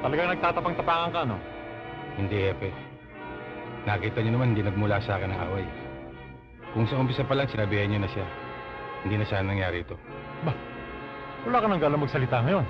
Talagang nagtatapang-tapangan ka, no? Hindi, Epe. Nakita niyo naman, hindi nagmula sa akin ang away. Kung sa umpisa pa lang, sinabihan niyo na siya. Hindi na sana nangyari ito. Wala ka nang galang magsalita ngayon.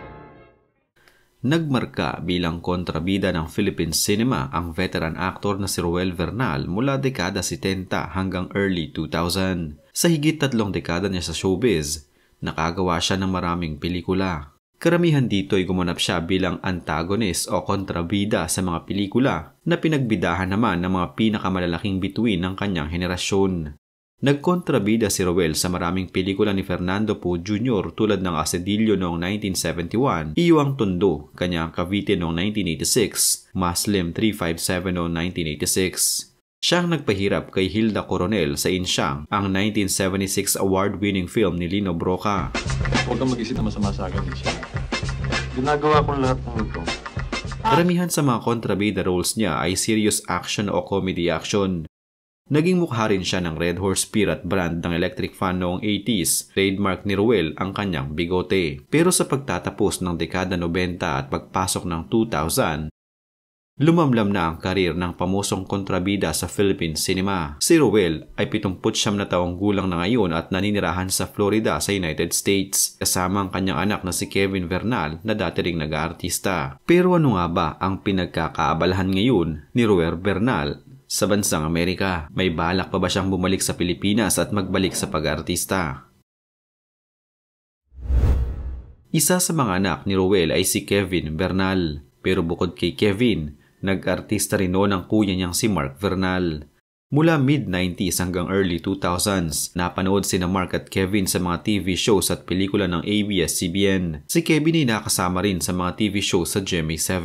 Nagmarka bilang kontrabida ng Philippine cinema ang veteran actor na si Roel Vernal mula dekada 70 hanggang early 2000. Sa higit 3 dekada niya sa showbiz, nakagawa siya ng maraming pelikula. Karamihan dito ay gumanap siya bilang antagonist o kontrabida sa mga pelikula na pinagbidahan naman ng mga pinakamalalaking bituin ng kanyang henerasyon. Nagkontrabida si Roel sa maraming pelikula ni Fernando Poe Jr. tulad ng Asedillo noong 1971, Iyong Tondo, Kanyang Cavite noong 1986, Muslim 357 noong 1986. Siyang nagpahirap kay Hilda Coronel sa Insyang, ang 1976 award-winning film ni Lino Broca. Huwag kang mag-isip na masama sa akin, Isha. Ginagawa ko lahat ng ito. Karamihan sa mga kontrabida roles niya ay serious action o comedy action. Naging mukha rin siya ng Red Horse Spirit brand ng electric fan noong 80s. Trademark ni Roel ang kanyang bigote. Pero sa pagtatapos ng dekada 90 at pagpasok ng 2000, lumamlam na ang karir ng pamusong kontrabida sa Philippine cinema. Si Roel ay 79 na taong gulang na ngayon at naninirahan sa Florida sa United States, kasama ang kanyang anak na si Kevin Vernal na dati ring nag-aartista. Pero ano nga ba ang pinagkakaabalahan ngayon ni Roel Vernal sa bansang Amerika? May balak pa ba siyang bumalik sa Pilipinas at magbalik sa pag-artista? Isa sa mga anak ni Roel ay si Kevin Vernal. Pero bukod kay Kevin, nag-artista rin noon ang kuya niyang si Mark Vernal. Mula mid-90s hanggang early 2000s, napanood sina Mark at Kevin sa mga TV shows at pelikula ng ABS-CBN. Si Kevin ay nakasama rin sa mga TV shows sa GMA7.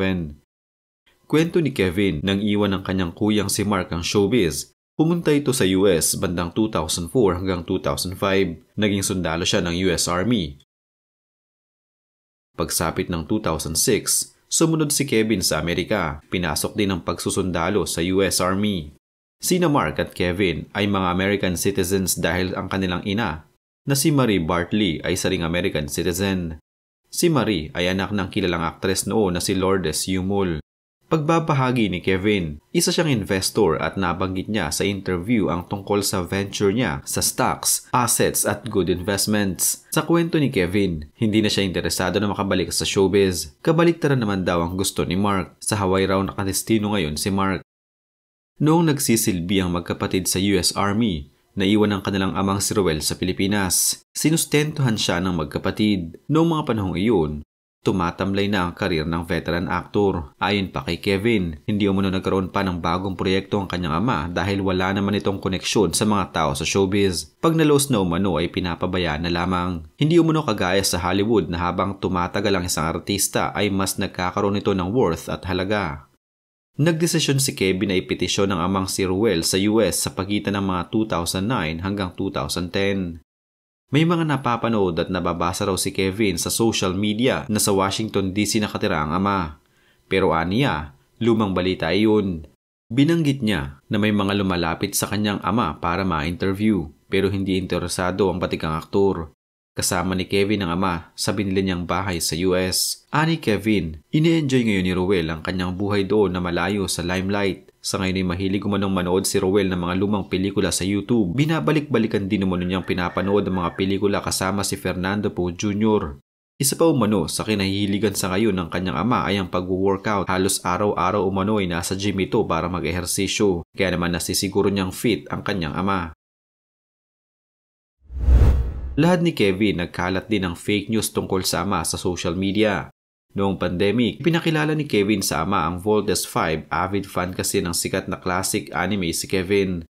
Kwento ni Kevin, nang iwan ng kanyang kuyang si Mark ang showbiz, pumunta ito sa US bandang 2004 hanggang 2005. Naging sundalo siya ng US Army. Pagsapit ng 2006, sumunod si Kevin sa Amerika. Pinasok din ang pagsusundalo sa US Army. Sina Mark at Kevin ay mga American citizens dahil ang kanilang ina, na si Marie Bartley, ay isa ring American citizen. Si Marie ay anak ng kilalang aktres noon na si Lourdes Yumul. Pagbabahagi ni Kevin, isa siyang investor at nabanggit niya sa interview ang tungkol sa venture niya sa stocks, assets at good investments. Sa kwento ni Kevin, hindi na siya interesado na makabalik sa showbiz. Kabaliktaran naman daw ang gusto ni Mark. Sa Hawaii raw nakadestino ngayon si Mark. Noong nagsisilbi ang magkapatid sa US Army, naiwan ang kanilang amang si Roel sa Pilipinas. Sinustentuhan siya ng magkapatid. Noong mga panahong iyon, tumatamlay na ang karir ng veteran actor. Ayon pa kay Kevin, hindi umano nagkaroon pa ng bagong proyekto ang kanyang ama dahil wala naman itong koneksyon sa mga tao sa showbiz. Pag nalos na umano ay pinapabayaan na lamang. Hindi umano kagaya sa Hollywood na habang tumatagal ang isang artista ay mas nagkakaroon ito ng worth at halaga. Nagdesisyon si Kevin na ipetisyon ng amang si Roel sa US sa pagitan ng mga 2009 hanggang 2010. May mga napapanood at nababasa raw si Kevin sa social media na sa Washington DC nakatira ang ama. Pero aniya, lumang balita iyon. Binanggit niya na may mga lumalapit sa kanyang ama para ma-interview pero hindi interesado ang batikang aktor. Kasama ni Kevin ang ama sa binili niyang bahay sa US. Ani Kevin, ini-enjoy ngayon ni Roel ang kanyang buhay doon na malayo sa limelight. Sa ngayon ay mahilig umanong manood si Roel ng mga lumang pelikula sa YouTube. Binabalik-balikan din umano niyang pinapanood ang mga pelikula kasama si Fernando Poe Jr. Isa pa umano sa kinahihiligan sa ngayon ng kanyang ama ay ang pag-workout. Halos araw-araw umano ay nasa gym ito para mag-ehersisyo. Kaya naman nasisiguro niyang fit ang kanyang ama. Lahat ni Kevin nagkalat din ng fake news tungkol sa ama sa social media. Noong pandemic, pinakilala ni Kevin sa ama ang Voltes 5, avid fan kasi ng sikat na classic anime si Kevin.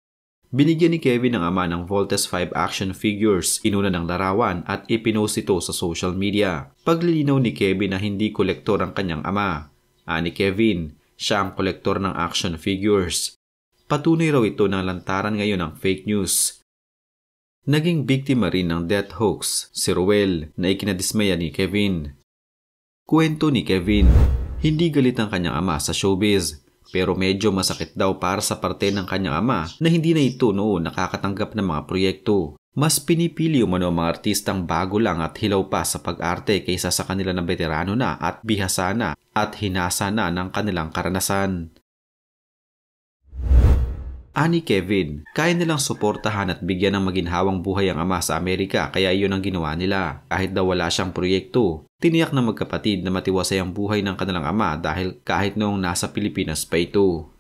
Binigyan ni Kevin ng ama ng Voltes 5 action figures, inuna ng larawan at ipinost ito sa social media. Paglilinaw ni Kevin na hindi kolektor ang kanyang ama. Ani Kevin, siya ang kolektor ng action figures. Patunay raw ito na lantaran ngayon ng fake news. Naging biktima rin ng death hoax si Roel na ikinadismaya ni Kevin. Kwento ni Kevin, hindi galit ang kanyang ama sa showbiz, pero medyo masakit daw para sa parte ng kanyang ama na hindi na ito noon nakakatanggap ng mga proyekto. Mas pinipili umano ang mga artistang bago lang at hilaw pa sa pag-arte kaysa sa kanila na veterano na at bihasa na at hinasa na ng kanilang karanasan. Ani Kevin, kaya nilang suportahan at bigyan ng maginhawang buhay ang ama sa Amerika kaya iyon ang ginawa nila. Kahit daw wala siyang proyekto, tiniyak ng magkapatid na matiwasay ang buhay ng kanilang ama dahil kahit noong nasa Pilipinas pa ito.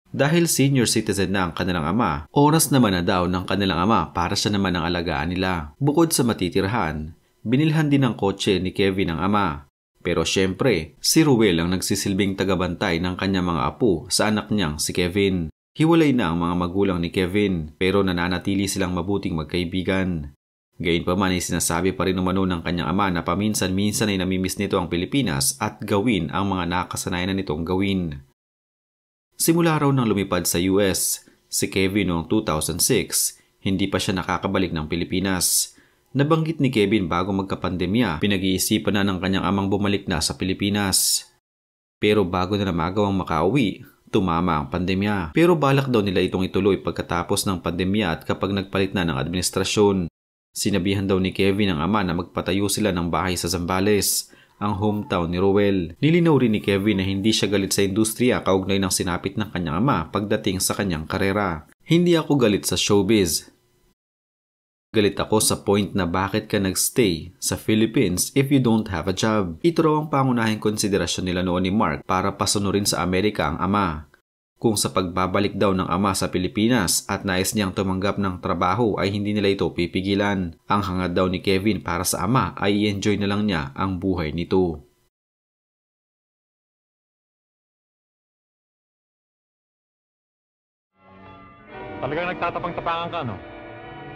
Dahil senior citizen na ang kanilang ama, oras naman na daw ng kanilang ama para siya naman ang alagaan nila. Bukod sa matitirhan, binilhan din ng kotse ni Kevin ang ama. Pero syempre, si Ruel ang nagsisilbing tagabantay ng kanyang mga apo sa anak niyang si Kevin. Hiwalay na ang mga magulang ni Kevin pero nananatili silang mabuting magkaibigan. Gayunpaman ay sinasabi pa rin umano ng kanyang ama na paminsan-minsan ay namimiss nito ang Pilipinas at gawin ang mga nakasanayan na nitong gawin. Simula raw nang lumipad sa US, si Kevin noong 2006, hindi pa siya nakakabalik ng Pilipinas. Nabanggit ni Kevin bago magkapandemya, pinag-iisipan na ng kanyang amang bumalik na sa Pilipinas. Pero bago na magawang makauwi, tumama ang pandemya. Pero balak daw nila itong ituloy pagkatapos ng pandemya at kapag nagpalit na ng administrasyon. Sinabihan daw ni Kevin ang ama na magpatayo sila ng bahay sa Zambales, ang hometown ni Ruel. Nilinaw rin ni Kevin na hindi siya galit sa industriya kaugnay ng sinapit ng kanyang ama pagdating sa kanyang karera. Hindi ako galit sa showbiz. Galit ako sa point na bakit ka nagstay sa Philippines if you don't have a job. Ito raw ang pangunahing konsiderasyon nila noon ni Mark para pasunurin sa Amerika ang ama. Kung sa pagbabalik daw ng ama sa Pilipinas at nais niyang tumanggap ng trabaho ay hindi nila ito pipigilan. Ang hangad daw ni Kevin para sa ama ay i-enjoy na lang niya ang buhay nito. Talagang nagtatapang-tapangan ka, no?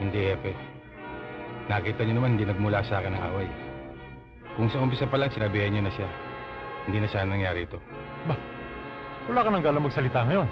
Hindi, Epe. Nakita niyo naman, hindi nagmula sa akin ng away. Kung sa umpisa pa lang, sinabihan niyo na siya. Hindi na sana nangyari ito. Wala ka nang galang magsalita ngayon.